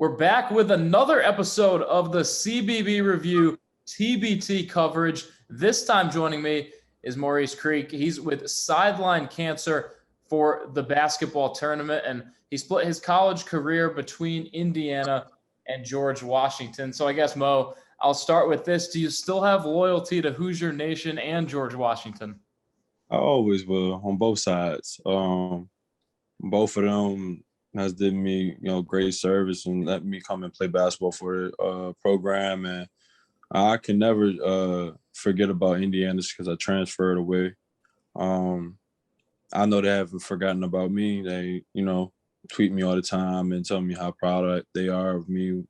We're back with another episode of the CBB Review TBT coverage. This time joining me is Maurice Creek. He's with Sideline Cancer for the basketball tournament, and he split his college career between Indiana and George Washington. So I guess, Mo, I'll start with this. Do you still have loyalty to Hoosier Nation and George Washington? I always will on both sides. Both of them has did me, great service and let me come and play basketball for the program. And I can never forget about Indiana just because I transferred away. I know they haven't forgotten about me. They, tweet me all the time and tell me how proud they are of me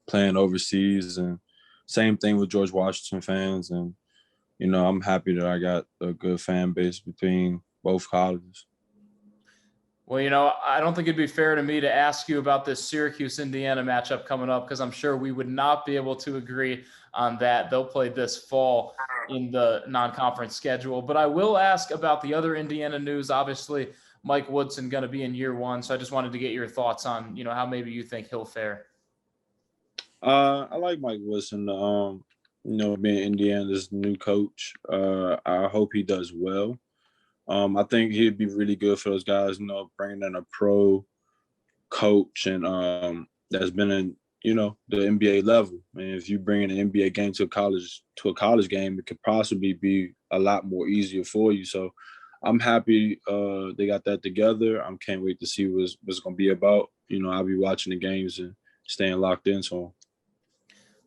playing overseas. And same thing with George Washington fans. And, I'm happy that I got a good fan base between both colleges. Well, I don't think it'd be fair to me to ask you about this Syracuse-Indiana matchup coming up because I'm sure we would not be able to agree on that. They'll play this fall in the non-conference schedule. But I will ask about the other Indiana news. Obviously, Mike Woodson going to be in year one, so I just wanted to get your thoughts on, how maybe you think he'll fare. I like Mike Woodson, being Indiana's new coach. I hope he does well. I think he'd be really good for those guys, bringing in a pro coach and that's been in, the NBA level. And if you bring in an NBA game to a college game, it could possibly be a lot more easier for you. So I'm happy they got that together. I can't wait to see what it's going to be about. I'll be watching the games and staying locked into them.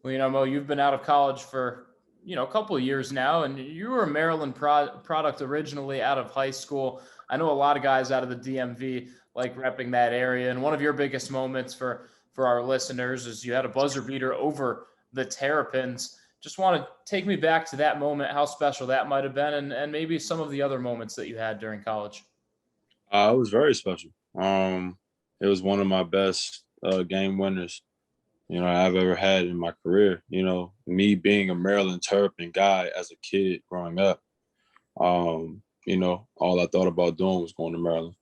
Well, Mo, you've been out of college for a couple of years now, and you were a Maryland product originally out of high school. I know a lot of guys out of the DMV like repping that area, and one of your biggest moments for our listeners is you had a buzzer beater over the Terrapins. Just want to take me back to that moment, how special that might have been, and maybe some of the other moments that you had during college. It was very special. It was one of my best game winners I've ever had in my career. Me being a Maryland Terrapin guy as a kid growing up, all I thought about doing was going to Maryland.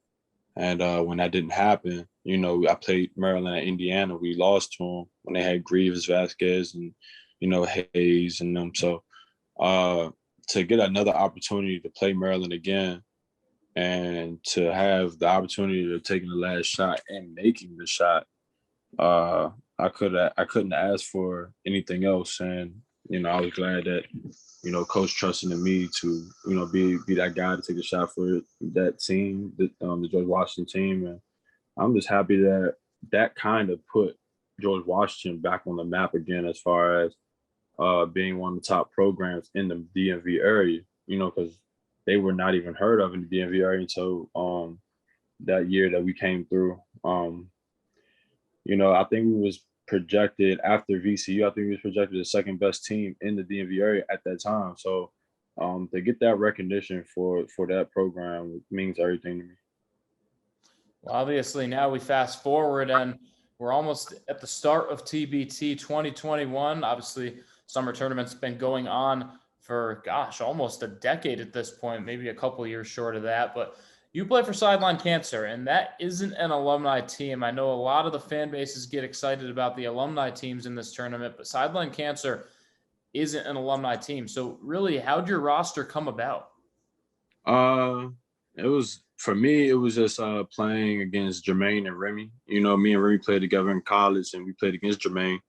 And when that didn't happen, I played Maryland at Indiana. We lost to them when they had Grievous, Vasquez, and, Hayes and them. So to get another opportunity to play Maryland again and to have the opportunity of taking the last shot and making the shot, I couldn't ask for anything else. And, I was glad that, Coach trusted in me to, be that guy to take a shot for that team, the George Washington team. And I'm just happy that kind of put George Washington back on the map again as far as being one of the top programs in the DMV area, because they were not even heard of in the DMV area until that year that we came through. I think we was projected after VCU. I think we was projected the second best team in the DMV area at that time. So to get that recognition for that program means everything to me. Well, obviously, now we fast forward and we're almost at the start of TBT 2021. Obviously, summer tournament's been going on for, almost a decade at this point, maybe a couple of years short of that. But you play for Sideline Cancer, and that isn't an alumni team. I know a lot of the fan bases get excited about the alumni teams in this tournament, but Sideline Cancer isn't an alumni team. So really, how'd your roster come about? It was, for me, it was just playing against Jermaine and Remy. Me and Remy played together in college, and we played against Jermaine.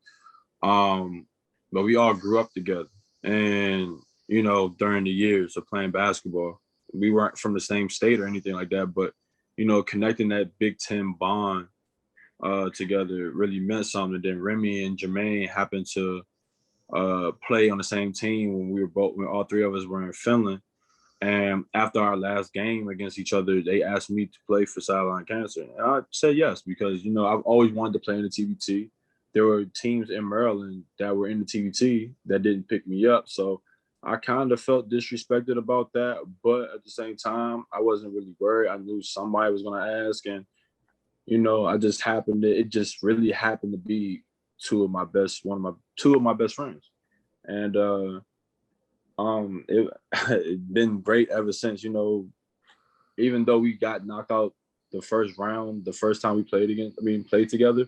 But we all grew up together. And, during the years of playing basketball, we weren't from the same state or anything like that, but, connecting that Big Ten bond together really meant something. Then Remy and Jermaine happened to play on the same team when all three of us were in Finland. And after our last game against each other, they asked me to play for Sideline Cancer. And I said yes, because, I've always wanted to play in the TBT. There were teams in Maryland that were in the TBT that didn't pick me up. So I kind of felt disrespected about that. But at the same time, I wasn't really worried. I knew somebody was going to ask. And, it just really happened to be two of my best friends. And it's been great ever since. Even though we got knocked out the first round, the first time we played together,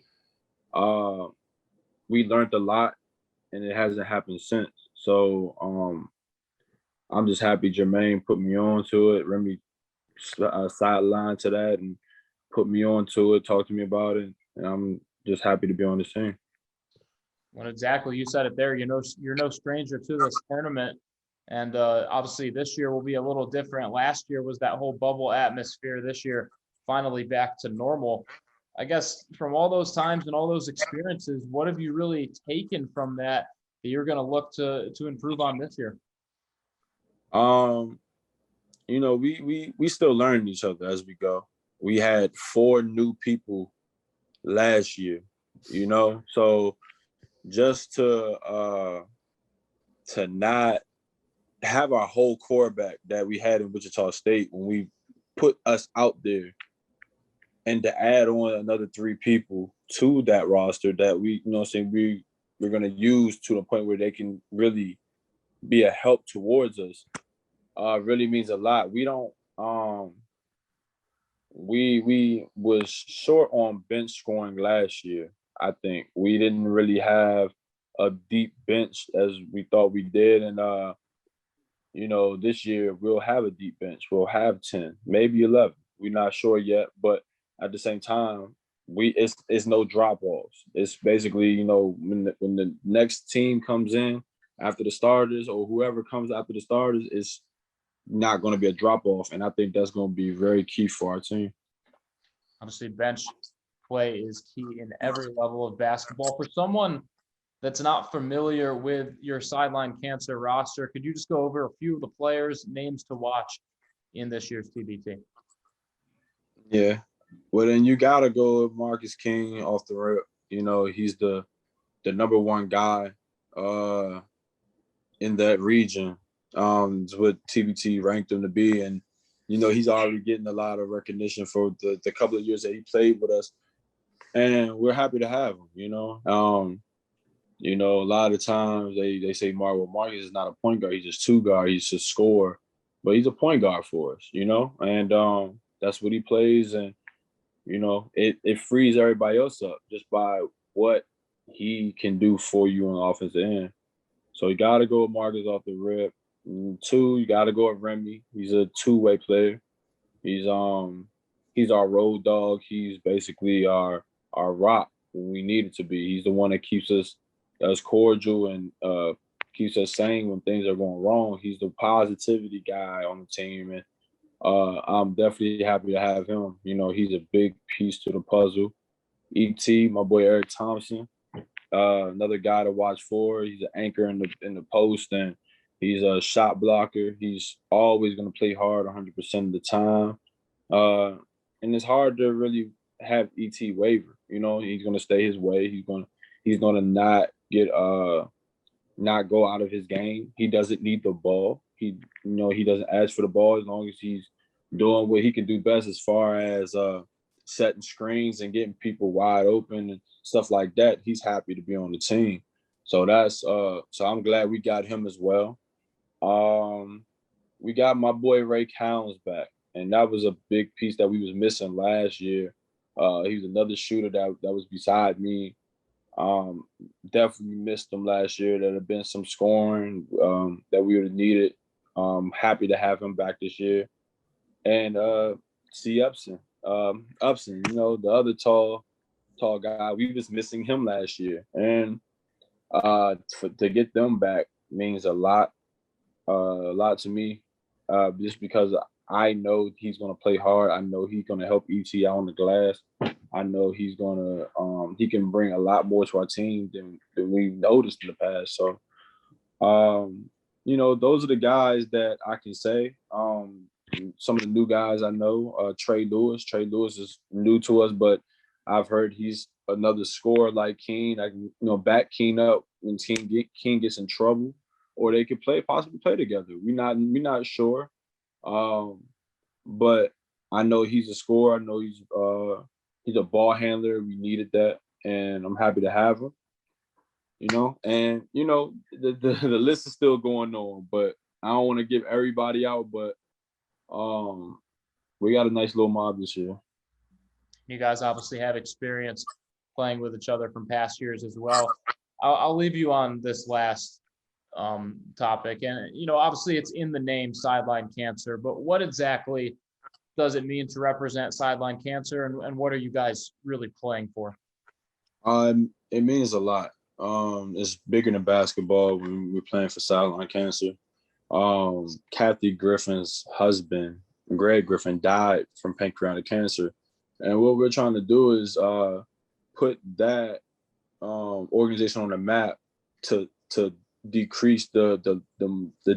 uh, we learned a lot, and it hasn't happened since. So I'm just happy Jermaine put me on to it. Remy sideline to that and put me on to it, talk to me about it, and I'm just happy to be on the team. Well, exactly. You said it there. You're no stranger to this tournament. And obviously, this year will be a little different. Last year was that whole bubble atmosphere. This year, finally back to normal. I guess from all those times and all those experiences, what have you really taken from that you're going to look to improve on this year? We still learn each other as we go. We had 4 new people last year, so just to not have our whole core back that we had in Wichita State when we put us out there, and to add on another 3 people to that roster that we're going to use to the point where they can really be a help towards us, really means a lot. We was short on bench scoring last year. I think we didn't really have a deep bench as we thought we did, and this year we'll have a deep bench. We'll have 10, maybe 11. We're not sure yet, but at the same time, it's no drop offs. It's basically when the next team comes in after the starters, or whoever comes after the starters, it's not going to be a drop off, and I think that's going to be very key for our team. Obviously, bench play is key in every level of basketball. For someone that's not familiar with your Sideline Cancer roster, could you just go over a few of the players' names to watch in this year's TBT? Yeah. Well, then you got to go with Marcus King off the rip. He's the number 1 guy in that region. It's what TBT ranked him to be. And, he's already getting a lot of recognition for the couple of years that he played with us. And we're happy to have him, a lot of times they say Marcus is not a point guard. He's just 2 guard. He's just scorer. But he's a point guard for us, and that's what he plays. And, it frees everybody else up just by what he can do for you on the offensive end. So you got to go with Marcus off the rip. 2, you got to go with Remy. He's a 2-way player. He's our road dog. He's basically our rock when we need it to be. He's the one that keeps us cordial and keeps us sane when things are going wrong. He's the positivity guy on the team, and I'm definitely happy to have him. He's a big piece to the puzzle. ET, my boy Eric Thompson, another guy to watch for. He's an anchor in the post, and he's a shot blocker. He's always going to play hard 100% of the time. And it's hard to really have ET waver. He's going to stay his way. He's going to not go out of his game. He doesn't need the ball. He doesn't ask for the ball as long as he's doing what he can do best as far as setting screens and getting people wide open and stuff like that. He's happy to be on the team. So so I'm glad we got him as well. We got my boy Ray Hounds back, and that was a big piece that we was missing last year. He was another shooter that was beside me. Definitely missed him last year. There had been some scoring that we would have needed. Happy to have him back this year. And C. Upson, the other tall guy, we was missing him last year. And to get them back means a lot to me, just because I know he's going to play hard. I know he's going to help ET out on the glass. I know he's going to he can bring a lot more to our team than we've noticed in the past. So, those are the guys that I can say. Some of the new guys I know, Trey Lewis. Trey Lewis is new to us, but I've heard he's another scorer like Keen. I can, back Keen up when Keen gets in trouble, or they could possibly play together. We're not sure. But I know he's a scorer. I know he's a ball handler. We needed that, and I'm happy to have him. And the list is still going on, but I don't want to give everybody out. But we got a nice little mob this year. You guys obviously have experience playing with each other from past years as well. I'll leave you on this last topic. And, obviously it's in the name Sideline Cancer, but what exactly does it mean to represent Sideline Cancer, and what are you guys really playing for? It means a lot. It's bigger than basketball when we're playing for Sideline Cancer. Kathy Griffin's husband, Greg Griffin, died from pancreatic cancer. And what we're trying to do is put that organization on the map to decrease the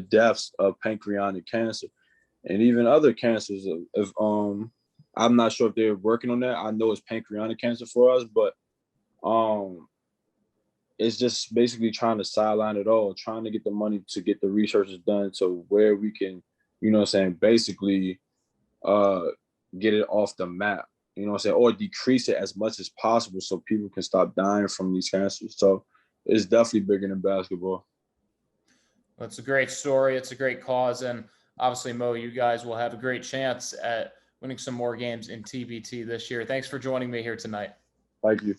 deaths of pancreatic cancer and even other cancers. I'm not sure if they're working on that. I know it's pancreatic cancer for us, but it's just basically trying to sideline it all, trying to get the money to get the researches done to where we can, basically get it off the map, or decrease it as much as possible so people can stop dying from these cancers. So it's definitely bigger than basketball. It's a great story. It's a great cause. And obviously, Mo, you guys will have a great chance at winning some more games in TBT this year. Thanks for joining me here tonight. Thank you.